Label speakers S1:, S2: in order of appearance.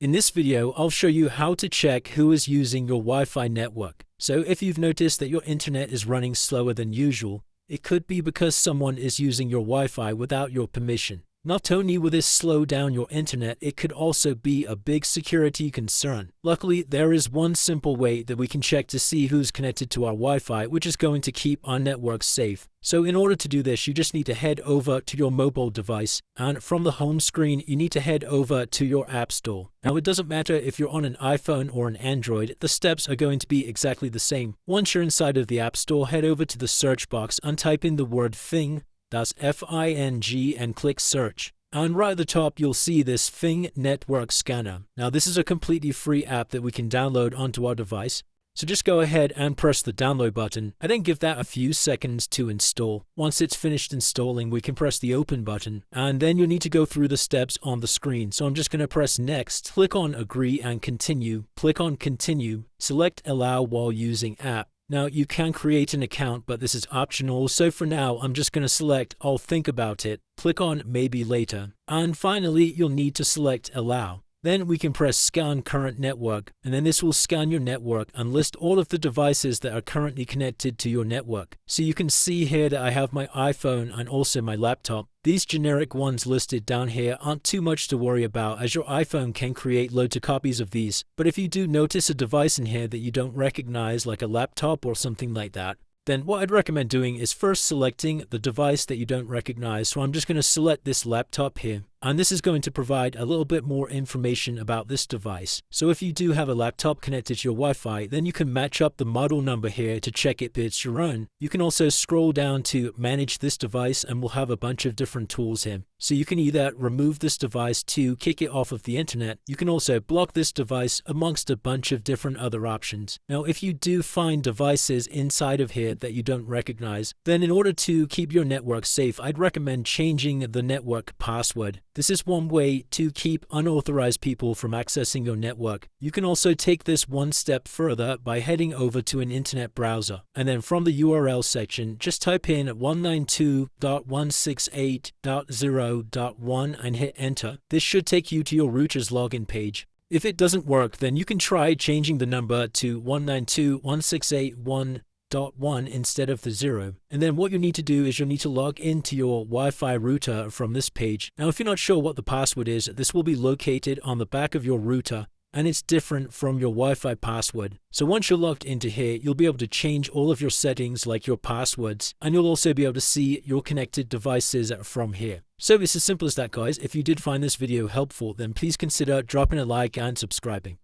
S1: In this video, I'll show you how to check who is using your Wi-Fi network. So if you've noticed that your internet is running slower than usual, it could be because someone is using your Wi-Fi without your permission. Not only will this slow down your internet, it could also be a big security concern. Luckily, there is one simple way that we can check to see who's connected to our Wi-Fi, which is going to keep our network safe. So in order to do this, you just need to head over to your mobile device, and from the home screen, you need to head over to your App Store. Now, it doesn't matter if you're on an iPhone or an Android, the steps are going to be exactly the same. Once you're inside of the App Store, head over to the search box and type in the word Fing. That's F-I-N-G, and click search. And right at the top, you'll see this Fing Network Scanner. Now, this is a completely free app that we can download onto our device. So just go ahead and press the download button and then give that a few seconds to install. Once it's finished installing, we can press the open button, and then you'll need to go through the steps on the screen. So I'm just going to press next, click on agree and continue, click on continue, select allow while using app. Now, you can create an account, but this is optional, so for now, I'm just going to select I'll think about it, click on maybe later, and finally, you'll need to select allow. Then we can press scan current network, and then this will scan your network and list all of the devices that are currently connected to your network. So you can see here that I have my iPhone and also my laptop. These generic ones listed down here aren't too much to worry about, as your iPhone can create loads of copies of these. But if you do notice a device in here that you don't recognize, like a laptop or something like that, then what I'd recommend doing is first selecting the device that you don't recognize. So I'm just going to select this laptop here. And this is going to provide a little bit more information about this device. So if you do have a laptop connected to your Wi-Fi, then you can match up the model number here to check if it's your own. You can also scroll down to manage this device, and we'll have a bunch of different tools here. So you can either remove this device to kick it off of the internet. You can also block this device amongst a bunch of different other options. Now, if you do find devices inside of here that you don't recognize, then in order to keep your network safe, I'd recommend changing the network password. This is one way to keep unauthorized people from accessing your network. You can also take this one step further by heading over to an internet browser. And then from the URL section, just type in 192.168.0.1 and hit enter. This should take you to your router's login page. If it doesn't work, then you can try changing the number to 192.168.1.1 instead of the 0. And then what you need to do is you'll need to log into your Wi-Fi router from this page. Now, if you're not sure what the password is, this will be located on the back of your router, and it's different from your Wi-Fi password. So once you're logged into here, you'll be able to change all of your settings like your passwords, and you'll also be able to see your connected devices from here. So it's as simple as that, guys. If you did find this video helpful, then please consider dropping a like and subscribing.